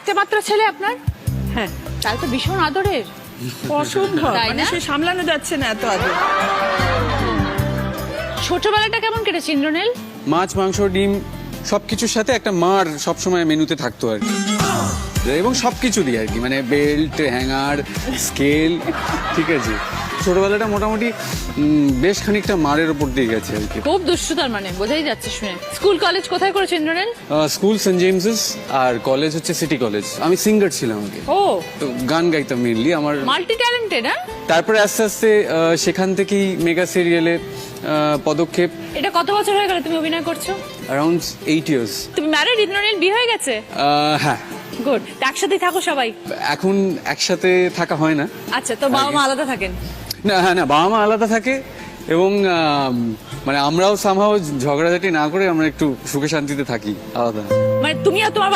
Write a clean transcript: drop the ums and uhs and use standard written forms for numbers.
একটা মাত্র ছেলে আপনার? হ্যাঁ, তাহলে তো ভীষণ আদরের। অসম্ভব, তাই মানে না? সে সামলানো যাচ্ছে না এত আদর। ছোটবেলাটা কেমন কেটেছে ইন্দ্রনীল? মাছ, মাংস, ডিম সবকিছুর সাথে একটা মার সবসময় মেনুতে থাকতো আর কি। এবং সবকিছু দিয়ে আর কি, মানে বেল্ট, হ্যাঙ্গার, স্কেল, ঠিক আছে। ছোটবেলাটা মোটামুটি বেশ খানিকটা মারের ওপর দিয়ে গেছে আর কি। খুব দুষ্টু তার মানে, বোঝাই যাচ্ছে শুনে। স্কুল কলেজ কোথায় করেছো ইন্দ্রনীল? স্কুল সেন্ট জেমসেস, আর কলেজ হচ্ছে সিটি কলেজ। আমি সিঙ্গার ছিলাম আগে, ও তো গান গাইতাম মেনলি আমার। Multi talented. হ্যাঁ, তারপরে আস্তে আস্তে সেখান থেকেই মেগা সিরিয়ালে পদক্ষেপ। এটা কত বছর হয়ে গেল তুমি অভিনয় করছো? Around 8 years। তুমি ম্যারিড ইন্দ্রনীল? বিয়ে হয়ে গেছে? হ্যাঁ, গুড। একসাথেই থাকো সবাই? এখন একসাথে থাকা হয় না। আচ্ছা, তো বাবা মা আলাদা থাকেন? না, হ্যাঁ, না, বাবা মা আলাদা থাকে এবং মানে আমরাও সামহাও ঝগড়াঝাটি না করে আমরা একটু সুখে শান্তিতে থাকি আলাদা। মানে তুমি আর তোমার